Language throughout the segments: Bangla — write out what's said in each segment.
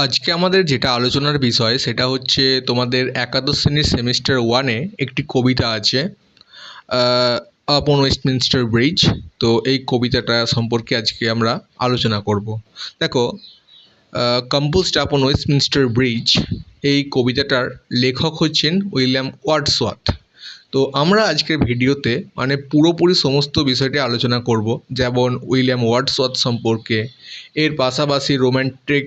আজকে আমাদের যেটা আলোচনার বিষয় সেটা হচ্ছে তোমাদের একাদশ শ্রেণীর সেমিস্টার ওয়ানে একটি কবিতা আছে আপন ওয়েস্টমিনস্টার ব্রিজ। তো এই কবিতাটা সম্পর্কে আজকে আমরা আলোচনা করব। দেখো, কম্পোজড আপন ওয়েস্টমিনস্টার ব্রিজ, এই কবিতাটার লেখক হচ্ছেন উইলিয়াম ওয়ার্ডসওয়ার্থ। তো আমরা আজকের ভিডিওতে পুরোপুরি সমস্ত বিষয়টি আলোচনা করব, যেমন উইলিয়াম ওয়ার্ডসওয়ার্থ সম্পর্কে, এর পাশাপাশি রোম্যান্টিক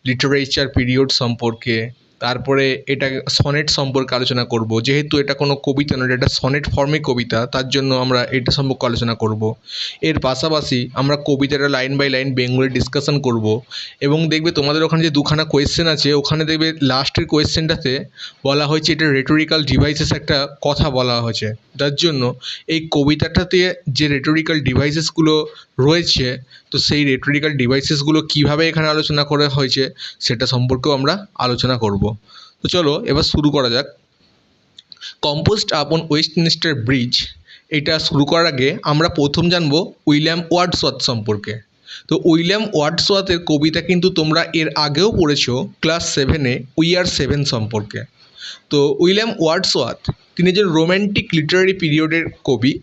লিটারেচার পিরিয়ড সম্পর্কে, তারপরে এটা সনেট সম্পর্কে আলোচনা করব। যেহেতু এটা কোনো কবিতা নয়, এটা সনেট ফর্মে কবিতা, তার জন্য আমরা এটা সম্পর্কে আলোচনা করব। এর পাশাপাশি আমরা কবিতাটা line by line Bengali discussion করব। এবং দেখবে তোমাদের ওখানে যে দুখানা কোয়েশ্চেন আছে, ওখানে দেখবে লাস্টের কোয়েশ্চেনটাতে বলা হয়েছে এটা রেটোরিক্যাল ডিভাইসেস একটা কথা বলা হয়েছে, যার জন্য এই কবিতাটাতে যে রেটোরিক্যাল ডিভাইসেসগুলো রয়েছে, তো সেই রেটোরিক্যাল ডিভাইসেসগুলো কীভাবে এখানে আলোচনা করা হয়েছে সেটা সম্পর্কেও আমরা আলোচনা করব। তো চলো এবার শুরু করা যাক। কম্পোজড আপন ওয়েস্টমিনস্টার ব্রিজ, এটা শুরু করার আগে আমরা প্রথম জানবো উইলিয়াম ওয়ার্ডসওয়ার্থ সম্পর্কে। তো উইলিয়াম ওয়ার্ডসওয়ার্থের কবিতা কিন্তু তোমরা এর আগেও পড়েছো ক্লাস 7-এ উই আর 7 সম্পর্কে। তো উইলিয়াম ওয়ার্ডসওয়ার্থ তিনি যে রোম্যান্টিক লিটারারি পিরিয়ডের কবি,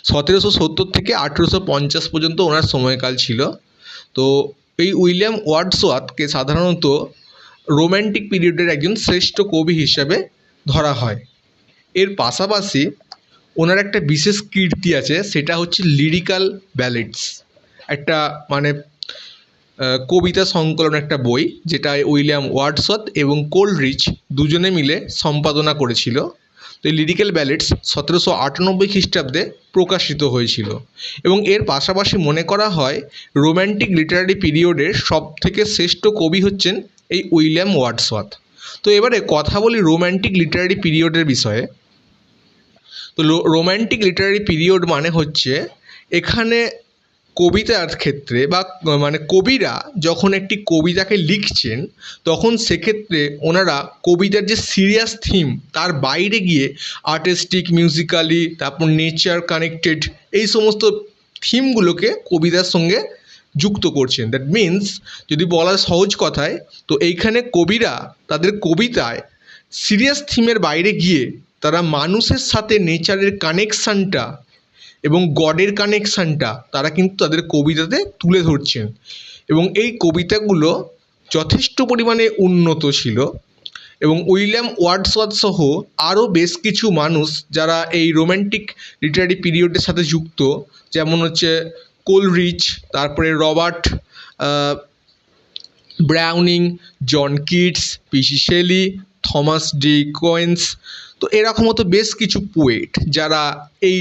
1770 থেকে 1850 পর্যন্ত ওনার সময়কাল ছিল। তো এই উইলিয়াম ওয়ার্ডসওয়ার্থকে সাধারণত রোম্যান্টিক পিরিয়ডের একজন শ্রেষ্ঠ কবি হিসাবে ধরা হয়। এর পাশাপাশি ওনার একটা বিশেষ কীর্তি আছে, সেটা হচ্ছে লিরিক্যাল ব্যালেডস, একটা কবিতা সংকলন, একটা বই যেটা উইলিয়াম ওয়ার্ডসওয়ার্থ এবং কোলরিচ দুজনে মিলে সম্পাদনা করেছিল। তো এই লিরিক্যাল ব্যালেডস 1798 খ্রিস্টাব্দে প্রকাশিত হয়েছিল। এবং এর পাশাপাশি মনে করা হয় রোম্যান্টিক লিটারারি পিরিয়ডের সবথেকে শ্রেষ্ঠ কবি হচ্ছেন এই উইলিয়াম ওয়ার্ডসওয়ার্থ। তো এবারে কথা বলি রোম্যান্টিক লিটারারি পিরিয়ডের বিষয়ে। তো রোম্যান্টিক লিটারারি পিরিয়ড মানে হচ্ছে এখানে কবিতার ক্ষেত্রে বা কবিরা যখন একটি কবিতাকে লিখছেন, তখন সেক্ষেত্রে ওনারা কবিতার যে সিরিয়াস থিম তার বাইরে গিয়ে আর্টিস্টিক, মিউজিক্যালি, তারপর নেচার কানেক্টেড এই সমস্ত থিমগুলোকে কবিতার সঙ্গে যুক্ত করছেন। দ্যাট মিন্স, যদি বলা সহজ কথায়, তো এইখানে কবিরা তাদের কবিতায় সিরিয়াস থিমের বাইরে গিয়ে তারা মানুষের সাথে নেচারের কানেকশানটা এবং গডের কানেকশানটা তারা কিন্তু তাদের কবিতাতে তুলে ধরছেন। এবং এই কবিতাগুলো যথেষ্ট পরিমাণে উন্নত ছিল। এবং উইলিয়াম ওয়ার্ডসওয়ার্থ সহ আরও বেশ কিছু মানুষ যারা এই রোম্যান্টিক লিটারারি পিরিয়ডের সাথে যুক্ত, যেমন হচ্ছে কোলরিচ, তারপরে রবার্ট ব্রাউনিং, জন কিটস, পিসি শেলি, থমাস ডি কোয়েন্স, তো এরকম মতো বেশ কিছু পোয়েট যারা এই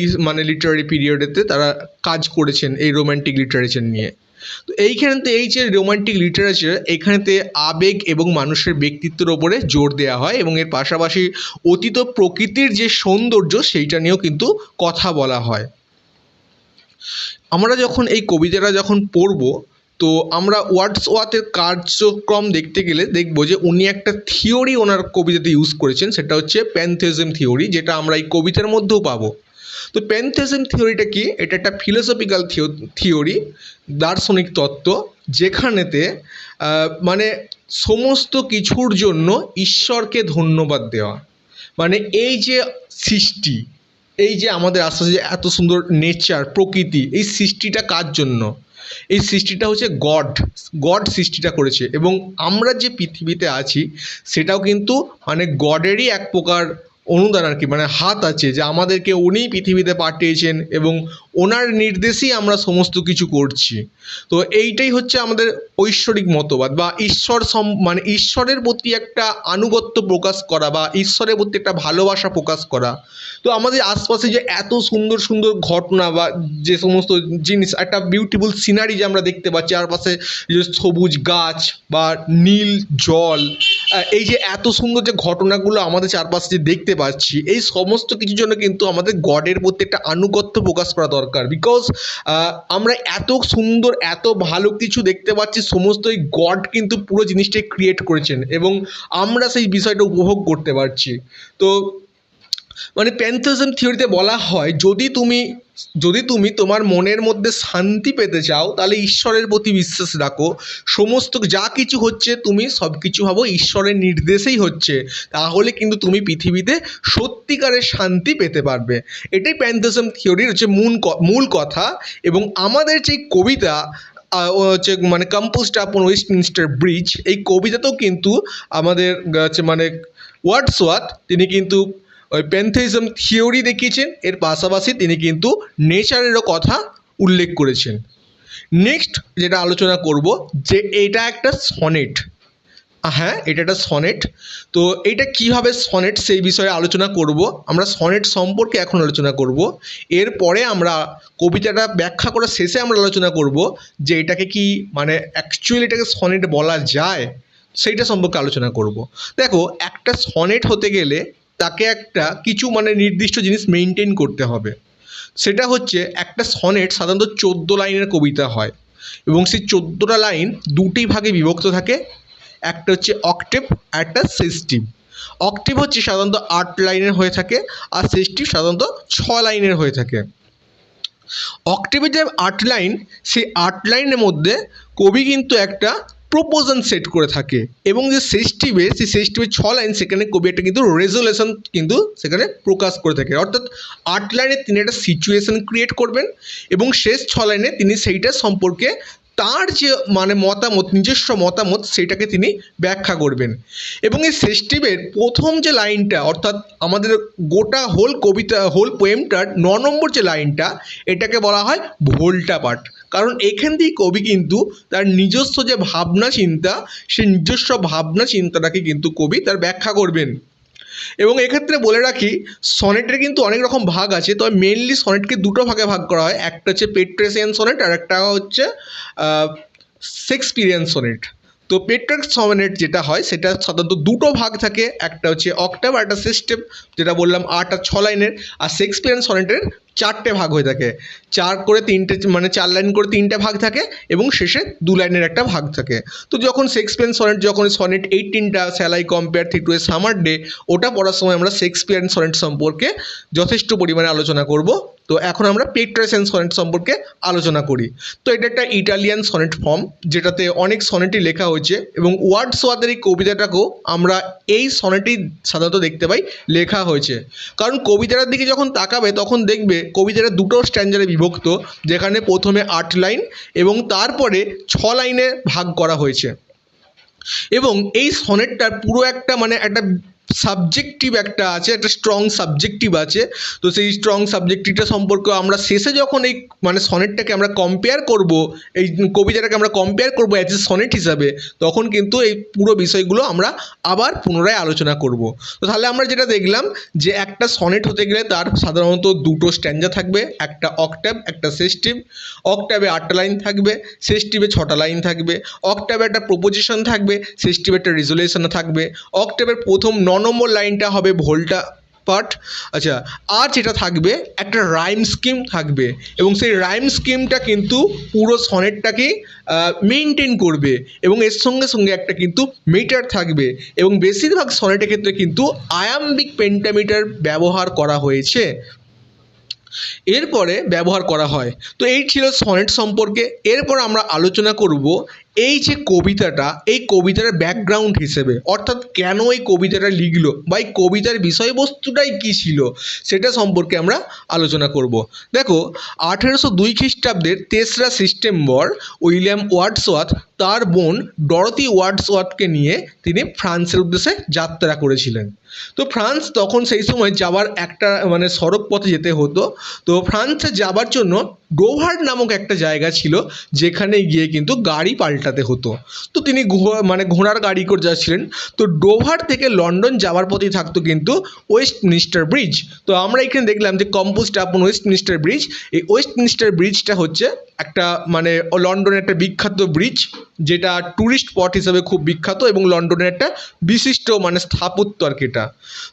লিটারারি পিরিয়ডেতে তারা কাজ করেছেন এই রোম্যান্টিক লিটারেচার নিয়ে। তো এইখানেতে এই যে রোম্যান্টিক লিটারেচার, এখানেতে আবেগ এবং মানুষের ব্যক্তিত্বের ওপরে জোর দেওয়া হয় এবং এর পাশাপাশি অতীত প্রকৃতির যে সৌন্দর্য সেইটা নিয়েও কিন্তু কথা বলা হয়। আমরা যখন এই কবিতাটা যখন পড়ব, তো আমরা ওয়ার্ডসওয়ার্থের কার্যক্রম দেখতে গেলে দেখব যে উনি একটা থিওরি ওনার কবিতাতে ইউজ করেছেন, সেটা হচ্ছে প্যানথেইজম থিওরি, যেটা আমরা এই কবিতার মধ্যেও পাবো। তো প্যানথেইজম থিওরিটা কি? এটা একটা ফিলোসফিক্যাল থিওরি, দার্শনিক তত্ত্ব, যেখানেতে সমস্ত কিছুর জন্য ঈশ্বরকে ধন্যবাদ দেওয়া। এই যে সৃষ্টি, এই যে আমাদের আশেপাশে যে এত সুন্দর নেচার, প্রকৃতি, এই সৃষ্টিটা কার জন্য? এই সৃষ্টিটা হচ্ছে গড সৃষ্টিটা করেছে। এবং আমরা যে পৃথিবীতে আছি সেটাও কিন্তু গডেরই এক প্রকার অনুদান আর কি, হাত আছে, যে আমাদেরকে উনিই পৃথিবীতে পাঠিয়েছেন এবং ওনার নির্দেশেই আমরা সমস্ত কিছু করছি। তো এইটাই হচ্ছে আমাদের ঐশ্বরিক মতবাদ বা ঈশ্বরের প্রতি একটা আনুগত্য প্রকাশ করা বা ঈশ্বরের প্রতি একটা ভালোবাসা প্রকাশ করা। তো আমাদের আশপাশে যে এত সুন্দর সুন্দর ঘটনা বা যে সমস্ত জিনিস, একটা বিউটিফুল সিনারি যে আমরা দেখতে পাচ্ছি, চারপাশে যে সবুজ গাছ বা নীল জল, এই যে এত সুন্দর যে ঘটনাগুলো আমাদের চারপাশে যে দেখতে পাচ্ছি, এই সমস্ত কিছুর জন্য কিন্তু আমাদের গডের প্রতি একটা আনুগত্য প্রকাশ করা দরকার। বিকজ আমরা এত সুন্দর এত ভালো কিছু দেখতে পাচ্ছি, সমস্তই গড কিন্তু পুরো জিনিসটাই ক্রিয়েট করেছেন এবং আমরা সেই বিষয়টা উপভোগ করতে পারছি। তো মানে প্যান্থিজম থিওরিতে বলা হয় যদি তুমি তোমার মনের মধ্যে শান্তি পেতে চাও তাহলে ঈশ্বরের প্রতি বিশ্বাস রাখো, সমস্ত যা কিছু হচ্ছে তুমি সব কিছু ভাবো ঈশ্বরের নির্দেশেই হচ্ছে, তাহলে কিন্তু তুমি পৃথিবীতে সত্যিকারের শান্তি পেতে পারবে। এটাই প্যান্থিজম থিওরির হচ্ছে মূল কথা। এবং আমাদের যে কবিতা হচ্ছে মানে কম্পোজড আপন ওয়েস্টমিনস্টার ব্রিজ, এই কবিতাতেও কিন্তু আমাদের হচ্ছে মানে ওয়ার্ডসওয়ার্থ তিনি কিন্তু ওই প্যান্থিজম থিওরি দেখিয়েছেন, এর পাশাপাশি তিনি কিন্তু নেচারেরও কথা উল্লেখ করেছেন। নেক্সট যেটা আলোচনা করব যে এটা একটা সনেট। হ্যাঁ, এটা একটা সনেট। তো এটা কীভাবে সনেট সেই বিষয়ে আলোচনা করব। আমরা সনেট সম্পর্কে এখন আলোচনা করব। এরপরে আমরা কবিতাটা ব্যাখ্যা করার শেষে আমরা আলোচনা করব যে এটাকে কি মানে অ্যাকচুয়ালি এটাকে সনেট বলা যায়, সেইটা সম্পর্কে আলোচনা করব। দেখো, একটা সনেট হতে গেলে তাকে একটা কিছু মানে নির্দিষ্ট জিনিস মেনটেন করতে হবে। সেটা হচ্ছে একটা সনেট সাধারণত 14 লাইনের কবিতা হয় এবং সেই 14টা লাইন দুটি ভাগে বিভক্ত থাকে। একটা হচ্ছে অক্টেভ আর একটা সেস্টিভ। অক্টেভ হচ্ছে সাধারণত 8 লাইনের হয়ে থাকে আর সেস্টিভ সাধারণত 6 লাইনের হয়ে থাকে। অক্টেভের যে 8 লাইন, সেই 8 লাইনের মধ্যে কবি কিন্তু একটা প্রপোজন সেট করে থাকে এবং যে সেস্টিভে 6 লাইন, সেখানে কবি একটা কিন্তু রেজুলেশন কিন্তু সেখানে প্রকাশ করে থাকে। অর্থাৎ 8 লাইনে তিনি একটা সিচুয়েশন ক্রিয়েট করবেন এবং শেষ 6 লাইনে তিনি সেইটা সম্পর্কে তার যে মানে মতামত, নিজস্ব মতামত, সেটাকে তিনি ব্যাখ্যা করবেন। এবং এই সেস্টিভের প্রথম যে লাইনটা, অর্থাৎ আমাদের গোটা হোল কবিতা, হোল পোয়েমটার 9 নম্বর যে লাইনটা, এটাকে বলা হয় ভোল্টা পার্ট। কারণ এখান থেকেই কবি কিন্তু তার নিজস্ব যে ভাবনা চিন্তা, সেই নিজস্ব ভাবনা চিন্তাটাকে কিন্তু কবি তার ব্যাখ্যা করবেন। এবং এক্ষেত্রে বলে রাখি, সনেটের কিন্তু অনেক রকম ভাগ আছে, তবে মেনলি সনেটকে দুটো ভাগে ভাগ করা হয়। একটা হচ্ছে পেট্রেসিয়ান সনেট আর একটা হচ্ছে শেক্সপিয়ারিয়ান সনেট। তো পেট্রিক সনেট যেটা হয় সেটা সাধারণত দুটো ভাগ থাকে, একটা হচ্ছে অক্টাভ আর একটা সেস্টিভ, যেটা বললাম 8 আর 6 লাইনের। আর শেক্সপিয়ারিয়ান সনেটের 4টে ভাগ হয়ে থাকে, 4 করে 3টে মানে 4 লাইন করে 3টে ভাগ থাকে এবং শেষে 2 লাইনের একটা ভাগ থাকে। তো যখন শেক্সপিয়ারিয়ান সনেট, যখন সনেট 18টা shall I compare thee to a summer day, ওটা পড়ার সময় আমরা শেক্সপিয়ারিয়ান সনেট সম্পর্কে যথেষ্ট পরিমাণে আলোচনা করব। তো এখন আমরা পেট্রিসিয়ান সনেট সম্পর্কে আলোচনা করি। তো এটা একটা ইটালিয়ান সনেট ফর্ম, যেটাতে অনেক সনেটই লেখা হয়েছে এবং ওয়ার্ডসওয়ার্থের এই কবিতাটাকেও আমরা এই সনেটেই সাধারণত দেখতে পাই লেখা হয়েছে। কারণ কবিতাটার দিকে যখন তাকাবে তখন দেখবে কবিতাটা দুটো স্ট্যান্ডারে বিভক্ত, যেখানে প্রথমে 8 লাইন এবং তারপরে 6 লাইনে ভাগ করা হয়েছে। এবং এই সনেটটার পুরো একটা মানে একটা সাবজেক্টিভ একটা আছে, একটা স্ট্রং সাবজেক্টিভ আছে। তো সেই স্ট্রং সাবজেক্টিভটা সম্পর্কে আমরা শেষে যখন এই মানে সনেটটাকে আমরা কম্পেয়ার করব, এই কবিতাটাকে আমরা কম্পেয়ার করব অ্যাজ এ সনেট হিসাবে, তখন কিন্তু এই পুরো বিষয়গুলো আমরা আবার পুনরায় আলোচনা করব। তো তাহলে আমরা যেটা দেখলাম যে একটা সনেট হতে গেলে তার সাধারণত দুটো স্ট্যাঞ্জা থাকবে, একটা অক্টাভ একটা সেস্টিভ। অক্টাভে 8টা লাইন থাকবে, সেস্টিভে 6টা লাইন থাকবে। অক্টাভে একটা প্রপোজিশন থাকবে, সেস্টিভে একটা রেজুলেশন থাকবে। অক্টাভের প্রথম 9 নম্বর লাইনটা হবে ভোল্টা পার্ট। আচ্ছা, আর যেটা থাকবে একটা রাইম স্কিম থাকবে এবং সেই রাইম স্কিমটা কিন্তু পুরো সনেটটাকে মেনটেন করবে এবং এর সঙ্গে সঙ্গে একটা কিন্তু মিটার থাকবে এবং বেশিরভাগ সনেটের ক্ষেত্রে কিন্তু আয়াম্বিক পেন্টামিটার ব্যবহার করা হয়েছে, এরপরে ব্যবহার করা হয়। তো এই ছিল সনেট সম্পর্কে। এরপর আমরা আলোচনা করব এই যে কবিতাটা, এই কবিতার ব্যাকগ্রাউন্ড হিসেবে, অর্থাৎ কেন এই কবিতাটা লিখলো বা এই কবিতার বিষয়বস্তুটাই কী ছিল সেটা সম্পর্কে আমরা আলোচনা করব। দেখো, 1802 খ্রিস্টাব্দের 3রা সেপ্টেম্বর উইলিয়াম ওয়ার্ডসওয়ার্থ তার বোন ডরোথি ওয়ার্ডসওয়ার্থকে নিয়ে তিনি ফ্রান্সের উদ্দেশ্যে যাত্রা করেছিলেন। তো ফ্রান্স তখন সেই সময় যাওয়ার একটা মানে সড়ক পথে যেতে হতো। তো ফ্রান্সে যাবার জন্য ডোভার নামক একটা জায়গা ছিল, যেখানে গিয়ে কিন্তু গাড়ি পাল্টাতে হতো। তো তিনি মানে ঘোড়ার গাড়ি করে যাচ্ছিলেন। তো ডোভার থেকে লন্ডন যাওয়ার পথেই থাকতো কিন্তু ওয়েস্টমিনস্টার ব্রিজ। তো আমরা এখানে দেখলাম যে কম্পোজড আপন ওয়েস্টমিনস্টার ব্রিজ। এই ওয়েস্টমিনস্টার ব্রিজটা হচ্ছে একটা মানে লন্ডনের একটা বিখ্যাত ব্রিজ, যেটা ট্যুরিস্ট স্পট হিসেবে খুব বিখ্যাত এবং লন্ডনের একটা বিশিষ্ট মানে স্থাপত্য আর কি এটা।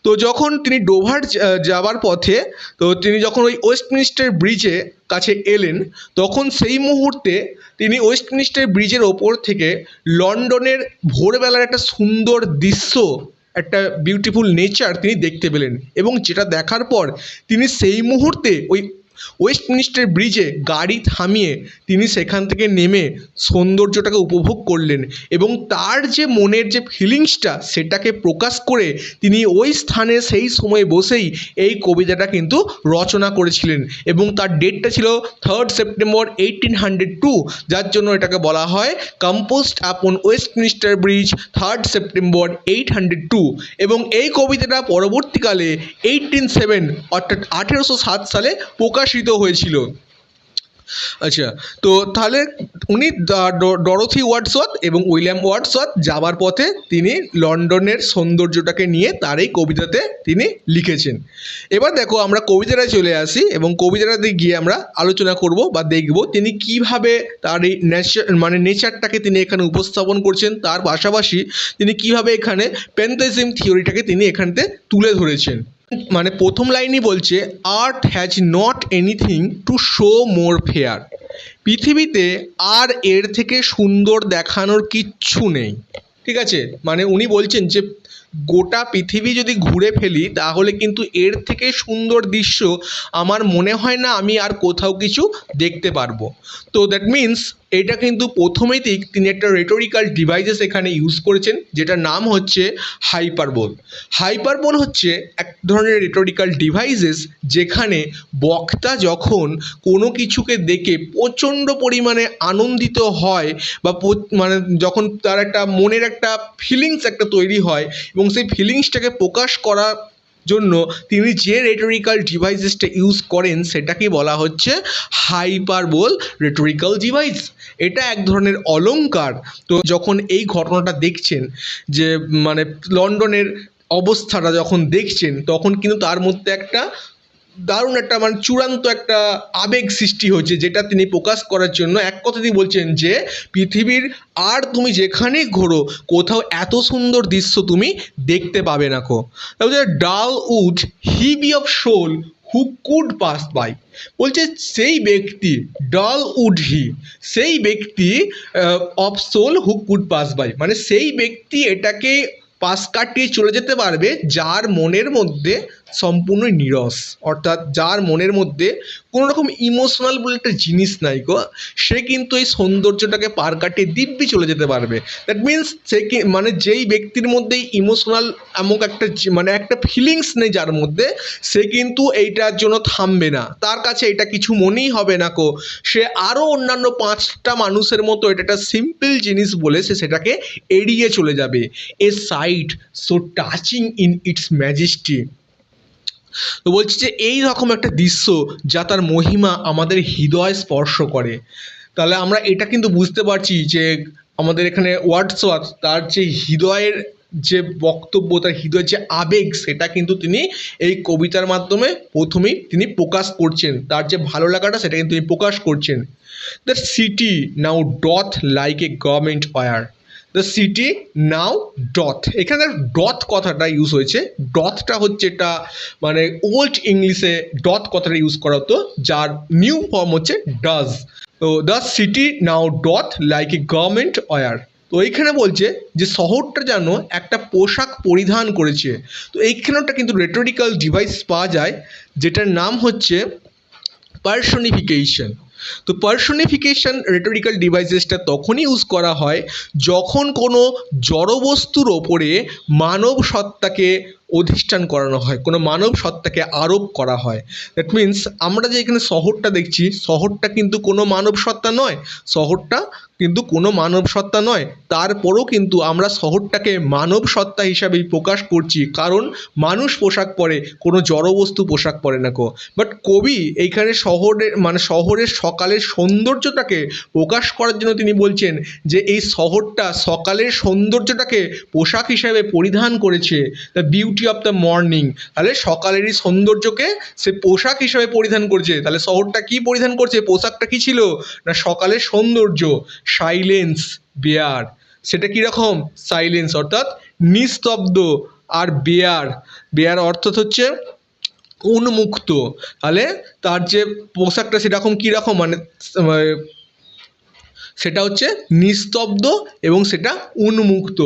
তো যখন তিনি ডোভার যাবার পথে, তো তিনি যখন ওই ওয়েস্টমিনস্টার ব্রিজে কাছে এলেন, তখন সেই মুহূর্তে তিনি ওয়েস্টমিনস্টার ব্রিজের ওপর থেকে লন্ডনের ভোরবেলার একটা সুন্দর দৃশ্য একটা বিউটিফুল নেচার তিনি দেখতে পেলেন, এবং যেটা দেখার পর তিনি সেই মুহূর্তে ওই ওয়েস্টমিনিস্টার ব্রিজে গাড়ি থামিয়ে তিনি সেখান থেকে নেমে সৌন্দর্যটাকে উপভোগ করলেন, এবং তার যে মনের যে ফিলিংসটা সেটাকে প্রকাশ করে তিনি ওই স্থানে সেই সময় বসেই এই কবিতাটা কিন্তু রচনা করেছিলেন, এবং তার ডেটটা ছিল 3rd সেপ্টেম্বর 1802, যার জন্য এটাকে বলা হয় কম্পোজড আপন ওয়েস্টমিনিস্টার ব্রিজ 3rd সেপ্টেম্বর 1802। এবং এই কবিতাটা পরবর্তীকালে 1807 অর্থাৎ 1807 সালে প্রকাশিত হয়েছিল। আচ্ছা, তো তাহলে উনি ডরোথি ওয়ার্ডসওয়ার্থ এবং উইলিয়াম ওয়ার্ডসওয়ার্থ যাবার পথে তিনি লন্ডনের সৌন্দর্যটাকে নিয়ে তার এই কবিতাতে তিনি লিখেছেন। এবার দেখো আমরা কবিতাটায় চলে আসি, এবং কবিতাটাতে গিয়ে আমরা আলোচনা করব বা দেখব তিনি কিভাবে তার এই নেচারটাকে তিনি এখানে উপস্থাপন করছেন, তার পাশাপাশি তিনি কিভাবে এখানে প্যান্থেইজম থিওরিটাকে তিনি এখানতে তুলে ধরেছেন। মানে প্রথম লাইনই বলছে, আর্থ has not anything to show more fair. পৃথিবীতে আর এর থেকে সুন্দর দেখানোর কিচ্ছু নেই। ঠিক আছে, মানে উনি বলছেন যে গোটা পৃথিবী যদি ঘুরে ফেলি তাহলে কিন্তু এর থেকে সুন্দর দৃশ্য আমার মনে হয় না আমি আর কোথাও কিছু দেখতে পারবো। তো দ্যাট মিন্স এটা কিন্তু প্রথমেই তিনি একটা রেটোরিক্যাল ডিভাইসেস এখানে ইউজ করেছেন, যেটার নাম হচ্ছে হাইপারবোল। হাইপারবোল হচ্ছে এক ধরনের রেটোরিক্যাল ডিভাইসেস যেখানে বক্তা যখন কোনো কিছুকে দেখে প্রচণ্ড পরিমাণে আনন্দিত হয় বা মানে যখন তার একটা মনের একটা ফিলিংস একটা তৈরি হয়, এবং সেই ফিলিংসটাকে প্রকাশ করার জন্য তিনি যে রেটোরিক্যাল ডিভাইসেসটা ইউজ করেন সেটাকে বলা হচ্ছে হাইপারবোল রেটোরিক্যাল ডিভাইস। এটা এক ধরনের অলংকার। তো যখন এই ঘটনাটা দেখছেন, যে মানে লন্ডনের অবস্থাটা যখন দেখছেন, তখন কিন্তু তার মধ্যে একটা দারুণ একটা মানে চূড়ান্ত একটা আবেগ সৃষ্টি হচ্ছে, যেটা তিনি প্রকাশ করার জন্য এক কথাতেই বলছেন যে পৃথিবীর আর তুমি যেখানেই ঘোরো কোথাও এত সুন্দর দৃশ্য তুমি দেখতে পাবে না কো। তারপরে dull would he be of soul who could pass by. বলছে সেই ব্যক্তি, ডাল উড হি, সেই ব্যক্তি of soul who could pass by, মানে সেই ব্যক্তি এটাকে পাশ কাটিয়ে চলে যেতে পারবে যার মনের মধ্যে সম্পূর্ণ নীরস, অর্থাৎ যার মনের মধ্যে কোনো রকম ইমোশনাল বলে একটা জিনিস নাই গো, সে কিন্তু এই সৌন্দর্যটাকে পার কাটিয়ে দিব্যি চলে যেতে পারবে। দ্যাট মিন্স সে কি মানে যেই ব্যক্তির মধ্যে ইমোশনাল এমন একটা মানে একটা ফিলিংস নেই যার মধ্যে, সে কিন্তু এইটার জন্য থামবে না, তার কাছে এটা কিছু মনেই হবে না কো, সে আরও অন্যান্য 5টা মানুষের মতো এটা একটা সিম্পল জিনিস বলে সে সেটাকে এড়িয়ে চলে যাবে। A sight so touching in its majesty. তো বলছি যে এই রকম একটা দৃশ্য যা তার মহিমা আমাদের হৃদয় স্পর্শ করে। তাহলে আমরা এটা কিন্তু বুঝতে পারছি যে আমাদের এখানে ওয়ার্ডসওয়ার্থ তার যে হৃদয়ের যে বক্তব্য, তার হৃদয়ের যে আবেগ, সেটা কিন্তু তিনি এই কবিতার মাধ্যমে প্রথমেই তিনি প্রকাশ করছেন, তার যে ভালো লাগাটা সেটা কিন্তু তিনি প্রকাশ করছেন। The city now doth like a government wear. The city now doth, এখানে ডথ কথাটা ইউজ হয়েছে। ডথটা হচ্ছে এটা মানে ওল্ড ইংলিশে ডথ কথাটা ইউজ করা হতো, যার নিউ ফর্ম হচ্ছে ডাজ। তো the city now doth like a government wear. তো এইখানে বলছে যে শহরটা যেন একটা পোশাক পরিধান করেছে। তো এইখানেটা কিন্তু রেটোরিক্যাল ডিভাইস পাওয়া যায়, যেটার নাম হচ্ছে পার্সনিফিকেশন। তো পার্সনিফিকেশন রেটোরিক্যাল ডিভাইসেসটা তখনই ইউজ করা হয় যখন কোনো জড়বস্তুর ওপরে মানব সত্তাকে অধিষ্ঠান করানো হয়, কোনো মানব সত্তাকে আরোপ করা হয়। দ্যাট মিন্স আমরা যে এখানে শহরটা দেখছি, শহরটা কিন্তু কোনো মানব সত্তা নয়, শহরটা কিন্তু কোনো মানব সত্তা নয়, তারপরও কিন্তু আমরা শহরটাকে মানব সত্তা হিসাবেই প্রকাশ করছি, কারণ মানুষ পোশাক পরে, কোনো জড়বস্তু পোশাক পরে না কো। বাট কবি এইখানে শহরের মানে শহরের সকালের সৌন্দর্যটাকে প্রকাশ করার জন্য তিনি বলছেন যে এই শহরটা সকালের সৌন্দর্যটাকে পোশাক হিসাবে পরিধান করেছে, the beauty of the morning. তাহলে সকালেরই সৌন্দর্যকে সে পোশাক হিসাবে পরিধান করছে। তাহলে শহরটা কি পরিধান করছে, পোশাকটা কি ছিল না সকালের সৌন্দর্য, সাইলেন্স বেয়ার। সেটা কীরকম সাইলেন্স অর্থাৎ নিস্তব্ধ, আর বেয়ার, বেয়ার অর্থাৎ হচ্ছে উন্মুক্ত। তাহলে তার যে পোশাকটা সেরকম কীরকম মানে সেটা হচ্ছে নিস্তব্ধ এবং সেটা উন্মুক্ত।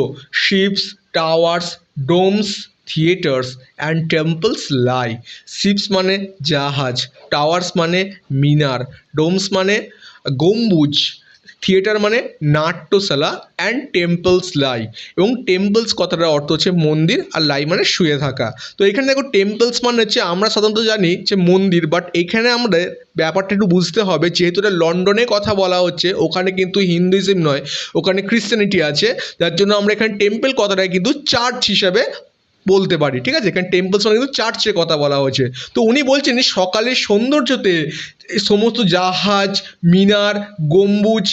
Ships, towers, domes, theatres and temples lie. Ships মানে জাহাজ, টাওয়ার্স মানে মিনার, ডোমস মানে গম্বুজ, থিয়েটার মানে নাট্যশালা অ্যান্ড টেম্পলস লাই। এবং টেম্পলস কথাটার অর্থ হচ্ছে মন্দির, আর লাই মানে শুয়ে থাকা। তো এখানে দেখো টেম্পলস মানে হচ্ছে আমরা সাধারণত জানি যে মন্দির, বাট এখানে আমাদের ব্যাপারটা একটু বুঝতে হবে, যেহেতু এটা লন্ডনে কথা বলা হচ্ছে, ওখানে কিন্তু হিন্দুইজম নয়, ওখানে ক্রিশ্চিয়ানিটি আছে, যার জন্য আমরা এখানে টেম্পল কথাটাকে কিন্তু চার্চ হিসাবে বলতে পারি। ঠিক আছে, এখানে টেম্পলস মানে কিন্তু চার্চের কথা বলা হয়েছে। তো উনি বলছেন সকালের সৌন্দর্যতে এই সমস্ত জাহাজ, মিনার, গম্বুজ,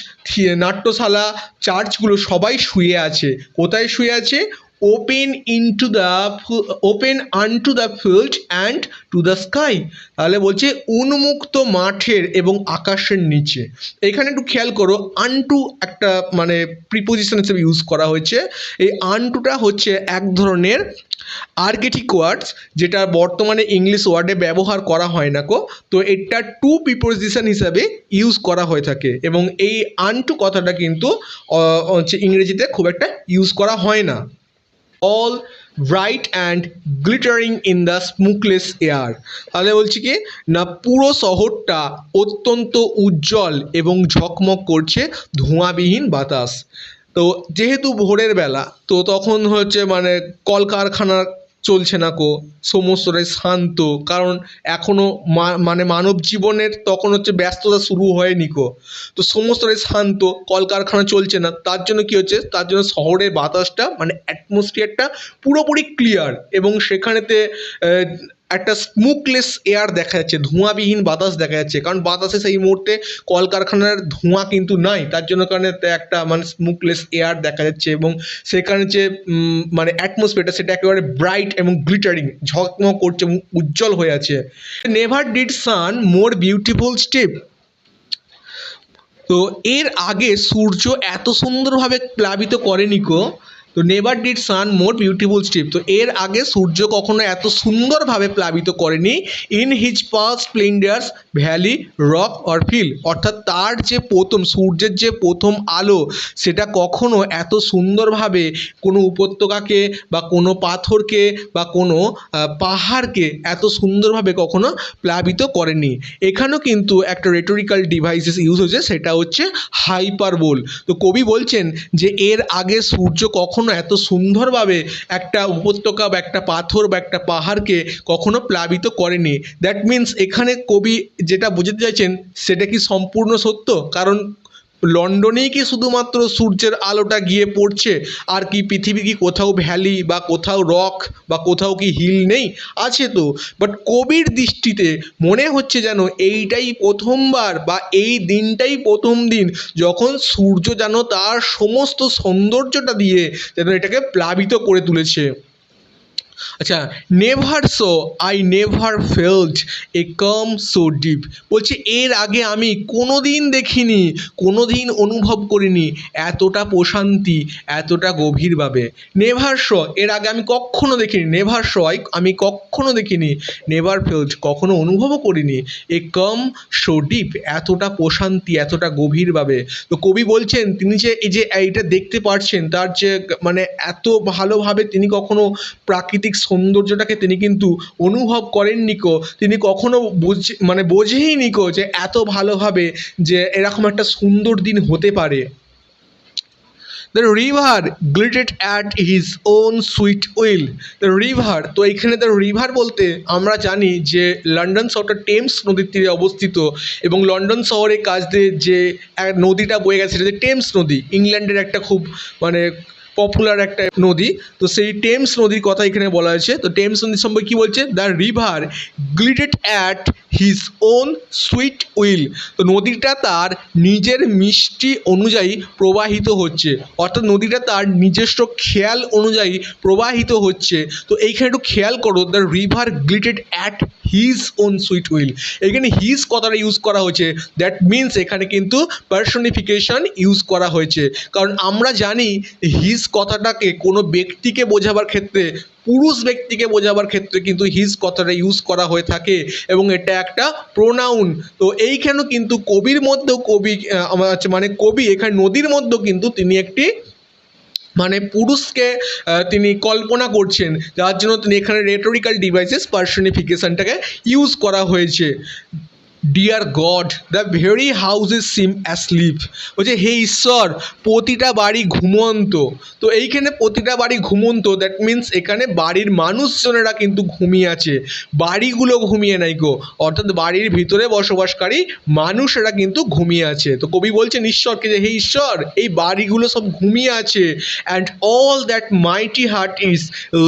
নাট্যশালা, চার্চগুলো সবাই শুয়ে আছে। কোথায় শুয়ে আছে? Open আনটু the field and to the sky. তাহলে বলছে উন্মুক্ত মাঠের এবং আকাশের নিচে। এখানে একটু খেয়াল করো, আনটু একটা মানে প্রিপোজিশন হিসেবে ইউজ করা হয়েছে। এই আনটুটা হচ্ছে এক ধরনের আর্কেটিক ওয়ার্ডস, যেটা বর্তমানে ইংলিশ ওয়ার্ডে ব্যবহার করা হয় না কো। তো এটা টু প্রিপোজিশন হিসাবে ইউজ করা হয়ে থাকে, এবং এই আনটু কথাটা কিন্তু হচ্ছে ইংরেজিতে খুব একটা ইউজ করা হয় না। All bright and glittering in the smokeless air. তাহলে বলছি কি না, পুরো শহরটা অত্যন্ত উজ্জ্বল এবং ঝকমক করছে ধোঁয়াবিহীন বাতাস। তো যেহেতু ভোরের বেলা, তো তখন হচ্ছে মানে কলকারখানা চলছে না কো, সমস্তটাই শান্ত, কারণ এখনও মানে মানব জীবনের তখন হচ্ছে ব্যস্ততা শুরু হয়নি কো। তো সমস্তটাই শান্ত, কলকারখানা চলছে না, তার জন্য কী হচ্ছে, তার জন্য শহরের বাতাসটা মানে অ্যাটমসফিয়ারটা পুরোপুরি ক্লিয়ার, এবং সেখানেতে একটা স্মোকলেস এয়ার দেখা যাচ্ছে, ধোঁয়াবিহীন বাতাস দেখা যাচ্ছে, কারণ বাতাসে সেই মুহূর্তে কলকারখানার ধোঁয়া কিন্তু নাই, তার জন্য কারণে একটা মানে স্মোকলেস এয়ার দেখা যাচ্ছে, এবং সেখানে যে মানে অ্যাটমসফিয়ারটা সেটা একেবারে ব্রাইট এবং গ্লিটারিং, ঝকমক করছে এবং উজ্জ্বল হয়ে আছে। Never did sun more beautiful steep. তো এর আগে সূর্য এত সুন্দরভাবে প্লাবিত করেনি কো। তো never did sun more beautiful steep. তো এর আগে সূর্য কখনো এত সুন্দরভাবে প্লাবিত করেনি in his past splendours valley, rock or hill. অর্থাৎ তার যে প্রথম সূর্যের যে প্রথম আলো, সেটা কখনো এত সুন্দরভাবে কোনো উপত্যকাকে বা কোনো পাথরকে বা কোনো পাহাড়কে এত সুন্দরভাবে কখনো প্লাবিত করেনি। এখানেও কিন্তু একটা রেটোরিক্যাল ডিভাইসেস ইউজ হয়েছে, সেটা হচ্ছে হাইপারবোল। তো কবি বলছেন যে এর আগে সূর্য কখনো এত সুন্দরভাবে একটা উপত্যকা বা একটা পাথর বা একটা পাহাড়কে কখনো প্লাবিত করেনি। দ্যাট মিন্স এখানে কবি যেটা বোঝাতে চাইছেন সেটা কি সম্পূর্ণ সত্য? কারণ লন্ডনেই কি শুধুমাত্র সূর্যের আলোটা গিয়ে পড়ছে, আর কি পৃথিবী কি কোথাও ভ্যালি বা কোথাও রক বা কোথাও কি হিল নেই? আছে তো, বাট কবির দৃষ্টিতে মনে হচ্ছে যেন এইটাই প্রথমবার বা এই দিনটাই প্রথম দিন যখন সূর্য যেন তার সমস্ত সৌন্দর্যটা দিয়ে যেন এটাকে প্লাবিত করে তুলেছে। আচ্ছা, never so I never felt a calm so deep. বলছে এর আগে আমি কোনো দিন দেখিনি, কোনো দিন অনুভব করিনি এতটা প্রশান্তি, এতটা গভীরভাবে। নেভার সো, এর আগে আমি কখনো দেখিনি, নেভার সো আমি কখনো দেখিনি, নেভার ফেল্ট কখনো অনুভবও করিনি, এ কাম সো ডিপ এতটা প্রশান্তি, এতটা গভীরভাবে। তো কবি বলছেন তিনি যে এই যে এইটা দেখতে পাচ্ছেন, তার যে মানে এত ভালোভাবে তিনি কখনো প্রাকৃতিক সৌন্দর্যটাকে তিনি কিন্তু অনুভব করেননি কো, তিনি কখনো বোঝেইনি কো যে এত ভালোভাবে যে এরকম একটা সুন্দর দিন হতে পারে। The river glideth at his own sweet will. The river, তো এইখানে দ্য রিভার বলতে আমরা জানি যে লন্ডন শহরটা টেমস নদীর তীরে অবস্থিত, এবং লন্ডন শহরের কাছ দিয়ে যে নদীটা বয়ে গেছে সেটা টেমস নদী, ইংল্যান্ডের একটা খুব মানে পপুলার একটা নদী। তো সেই টেমস নদীর কথা এখানে বলা হয়েছে। তো টেমস নদী সম্পর্কে কী বলছে? The river glideth at his own sweet will. তো নদীটা তার নিজের মিষ্টি অনুযায়ী প্রবাহিত হচ্ছে, অর্থাৎ নদীটা তার নিজস্ব খেয়াল অনুযায়ী প্রবাহিত হচ্ছে। তো এইখানে একটু খেয়াল করো, the river glideth at his own sweet will. এখানে হিজ কথাটা ইউজ করা হয়েছে, দ্যাট মিনস এখানে কিন্তু পার্সনিফিকেশন ইউজ করা হয়েছে। কারণ আমরা জানি হিজ কথাটাকে কোনো ব্যক্তিকে বোঝাবার ক্ষেত্রে, পুরুষ ব্যক্তিকে বোঝাবার ক্ষেত্রে কিন্তু হিজ কথাটা ইউজ করা হয়ে থাকে, এবং এটা একটা প্রোনাউন। তো এইখানেও কিন্তু কবির মধ্যেও কবি মানে কবি এখানে নদীর মধ্যেও কিন্তু তিনি একটি মানে পুরুষকে তিনি কল্পনা করছেন, যার জন্য তিনি এখানে রেটোরিক্যাল ডিভাইসেস পার্সনিফিকেশনটাকে ইউজ করা হয়েছে। Dear God, the very houses seem asleep, বলছে হে ঈশ্বর, প্রতিটা বাড়ি ঘুমন্ত। তো এইখানে প্রতিটা বাড়ি ঘুমন্ত, দ্যাট মিন্স এখানে বাড়ির মানুষজনেরা কিন্তু ঘুমিয়ে আছে, বাড়িগুলো ঘুমিয়ে নাই গো, অর্থাৎ বাড়ির ভিতরে বসবাসকারী মানুষেরা কিন্তু ঘুমিয়ে আছে। তো কবি বলছেন ঈশ্বরকে যে হে ঈশ্বর, এই বাড়িগুলো সব ঘুমিয়ে আছে, and all that mighty heart is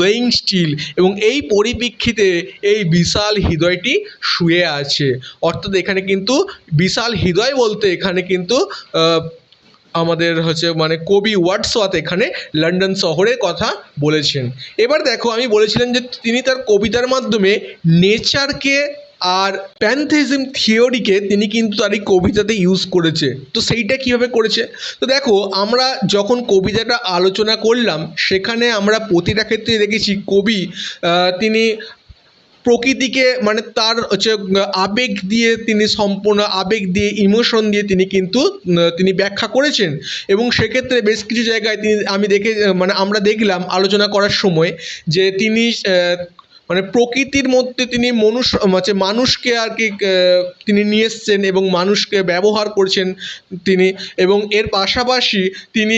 lying still, এবং এই পরিপ্রেক্ষিতে এই বিশাল হৃদয়টি শুয়ে আছে। অর্থাৎ এখানে কিন্তু বিশাল হৃদয় বলতে এখানে কিন্তু আমাদের হচ্ছে মানে কবি ওয়ার্ডসওয়ার্থ এখানে লন্ডন শহরের কথা বলেছেন। এবার দেখো, আমি বলেছিলাম যে তিনি তার কবিতার মাধ্যমে নেচারকে আর প্যানথেইজম থিওরিকে তিনি কিন্তু তার এই কবিতাতে ইউজ করেছে। তো সেইটা কীভাবে করেছে? তো দেখো, আমরা যখন কবিতাটা আলোচনা করলাম সেখানে আমরা প্রতিটা ক্ষেত্রে দেখেছি কবি তিনি প্রকৃতিকে মানে তার হচ্ছে আবেগ দিয়ে, তিনি সম্পূর্ণ আবেগ দিয়ে, ইমোশন দিয়ে তিনি কিন্তু তিনি ব্যাখ্যা করেছেন। এবং সেক্ষেত্রে বেশ কিছু জায়গায় তিনি মানে আমরা দেখলাম আলোচনা করার সময় যে তিনি মানে প্রকৃতির মধ্যে তিনি মানুষকে আর কি তিনি নিয়ে এসছেন এবং মানুষকে ব্যবহার করছেন তিনি। এবং এর পাশাপাশি তিনি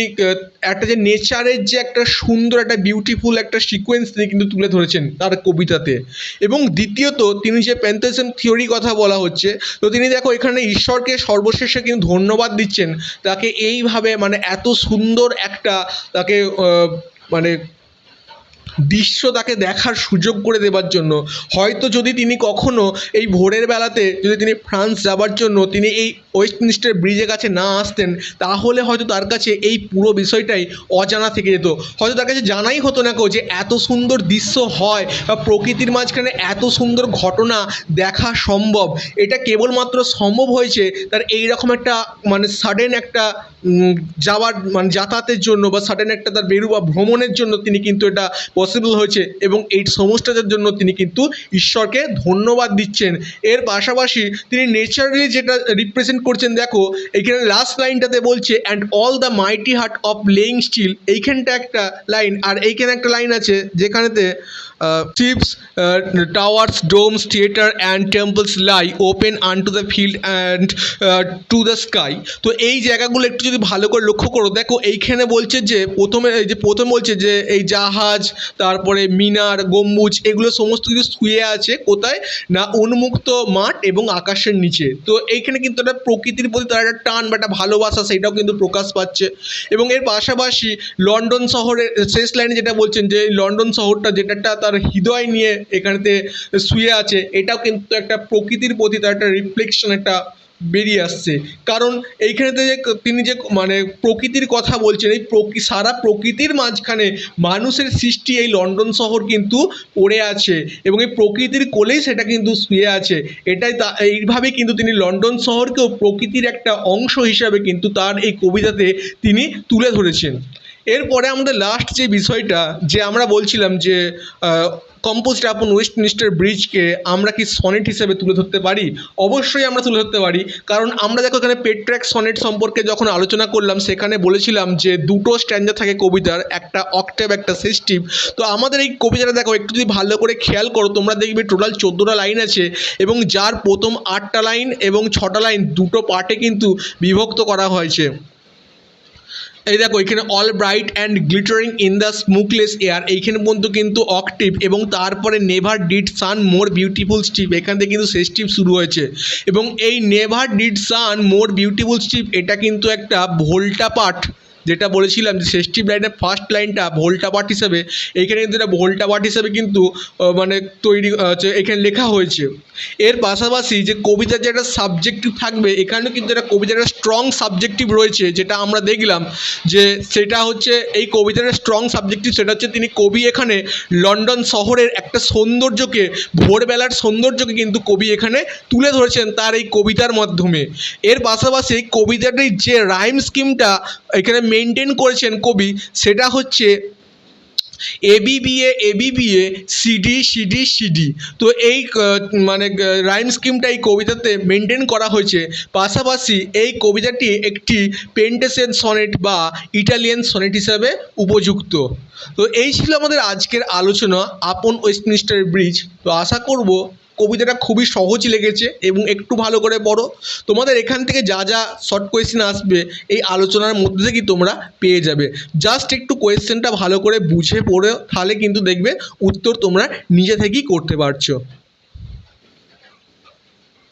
একটা যে নেচারের যে একটা সুন্দর একটা বিউটিফুল একটা সিকোয়েন্স তিনি কিন্তু তুলে ধরেছেন তার কবিতাতে। এবং দ্বিতীয়ত তিনি যে প্যানথেইজম থিওরি কথা বলা হচ্ছে, তো তিনি দেখো এখানে ঈশ্বরকে সর্বশেষে কিন্তু ধন্যবাদ দিচ্ছেন তাকে এইভাবে মানে এত সুন্দর একটা তাকে মানে দৃশ্য তাকে দেখার সুযোগ করে দেবার জন্য। হয়তো যদি তিনি কখনো এই ভোরের বেলাতে যদি তিনি ফ্রান্স যাবার জন্য তিনি এই ওয়েস্টমিনিস্টার ব্রিজের কাছে না আসতেন, তাহলে হয়তো তার কাছে এই পুরো বিষয়টাই অজানা থেকে যেত। হয়তো তার কাছে জানাই হতো না যে এত সুন্দর দৃশ্য হয় বা প্রকৃতির মাঝখানে এত সুন্দর ঘটনা দেখা সম্ভব। এটা কেবলমাত্র সম্ভব হয়েছে তার এইরকম একটা মানে সাডেন একটা যাওয়ার মানে যাতায়াতের জন্য, বা সাডেন একটা তার বা ভ্রমণের জন্য তিনি কিন্তু এটা পসিবল হয়েছে। এবং এই সমস্তটার জন্য তিনি কিন্তু ঈশ্বরকে ধন্যবাদ দিচ্ছেন। এর পাশাপাশি তিনি নেচারালি যেটা রিপ্রেজেন্ট করছেন, দেখো এইখানে লাস্ট লাইনটাতে বলছে and all the mighty heart of lying still, এইখানটা একটা লাইন, আর এইখানে একটা লাইন আছে যেখানেতে ships, towers, domes, theatre and temples lie open unto the field and to the sky। তো এই জায়গাগুলো একটু যদি ভালো করে লক্ষ্য করো, দেখো এইখানে বলছে যে প্রথম বলছে যে এই জাহাজ, তারপরে মিনার, গম্বুজ, এগুলো সমস্ত কিছু শুয়ে আছে কোথায় না উন্মুক্ত মাঠ এবং আকাশের নিচে। তো এইখানে কিন্তু একটা প্রকৃতির প্রতি তার একটা টান বা একটা ভালোবাসা সেটাও কিন্তু প্রকাশ পাচ্ছে। এবং এর পাশাপাশি লন্ডন শহরের শেষ লাইনে যেটা বলছেন যে লন্ডন শহরটা যেটা তার হৃদয় নিয়ে এখানেতে শুয়ে আছে, এটাও কিন্তু একটা প্রকৃতির প্রতি তার একটা রিফ্লেকশন একটা বেরিয়ে আসছে। কারণ এইখানেতে যে তিনি যে মানে প্রকৃতির কথা বলছেন, এই সারা প্রকৃতির মাঝখানে মানুষের সৃষ্টি এই লন্ডন শহর কিন্তু পড়ে আছে এবং এই প্রকৃতির কোলেই সেটা কিন্তু শুয়ে আছে। এইভাবে কিন্তু তিনি লন্ডন শহরকেও প্রকৃতির একটা অংশ হিসাবে কিন্তু তার এই কবিতাতে তিনি তুলে ধরেছেন। এরপরে আমাদের লাস্ট যে বিষয়টা যে আমরা বলছিলাম যে কম্পোজড আপন ওয়েস্টমিনিস্টার ব্রিজকে আমরা কি সনেট হিসেবে তুলে ধরতে পারি? অবশ্যই আমরা তুলে ধরতে পারি। কারণ আমরা দেখো এখানে পেট্রার্ক সনেট সম্পর্কে যখন আলোচনা করলাম সেখানে বলেছিলাম যে দুটো স্ট্যান্জা থাকে কবিতার, একটা অক্টেভ একটা সেস্টিভ। তো আমাদের এই কবিতাটা দেখো একটু যদি ভালো করে খেয়াল করো তোমরা দেখবে টোটাল 14টা লাইন আছে এবং যার প্রথম 8টা লাইন এবং 6টা লাইন দুটো পার্টে কিন্তু বিভক্ত করা হয়েছে। এই দেখো এখানে all bright and glittering in the smokeless air, এইখানে পর্যন্ত কিন্তু অক্টিভ, এবং তারপরে never did sun more beautiful steep, এখান থেকে কিন্তু সেস্টিভ শুরু হয়েছে। এবং এই never did sun more beautiful steep এটা কিন্তু একটা ভোল্টা পার্ট, যেটা বলেছিলাম যে সেস্টিভ লাইনের ফার্স্ট লাইনটা ভোল্টা পার্ট হিসাবে, এইখানে কিন্তু এটা ভোল্টা পার্ট হিসাবে কিন্তু মানে তৈরি এখানে লেখা হয়েছে। এর পাশাপাশি যে কবিতার যে একটা সাবজেক্টিভ থাকবে, এখানেও কিন্তু একটা কবিতার একটা স্ট্রং সাবজেক্টিভ রয়েছে, যেটা আমরা দেখলাম যে সেটা হচ্ছে এই কবিতার স্ট্রং সাবজেক্টিভ, সেটা হচ্ছে তিনি কবি এখানে লন্ডন শহরের একটা সৌন্দর্যকে, ভোরবেলার সৌন্দর্যকে কিন্তু কবি এখানে তুলে ধরেছেন তার এই কবিতার মাধ্যমে। এর পাশাপাশি কবিতাটির যে রাইম স্কিমটা এখানে মেনটেন করেছেন কবি, সেটা হচ্ছে এবিবিএ এবিবিএ সিডি সিডি সিডি। তো এই মানে রাইম স্কিমটা এই কবিতাতে মেনটেন করা হয়েছে। পাশাপাশি এই কবিতাটি একটি পেন্টেসেন সনেট বা ইটালিয়ান সনেট হিসাবে উপযুক্ত। তো এই ছিল আমাদের আজকের আলোচনা আপন ওয়েস্টমিনিস্টার ব্রিজ। তো আশা করব কবিতাটা খুবই সহজ লেগেছে এবং একটু ভালো করে পড়ো। তোমাদের এখান থেকে যা যা শর্ট কোয়েশ্চেন আসবে এই আলোচনার মধ্যে থেকেই তোমরা পেয়ে যাবে। জাস্ট একটু কোয়েশ্চেনটা ভালো করে বুঝে পড়ো, তাহলে কিন্তু দেখবে উত্তর তোমরা নিজে থেকেই করতে পারছো।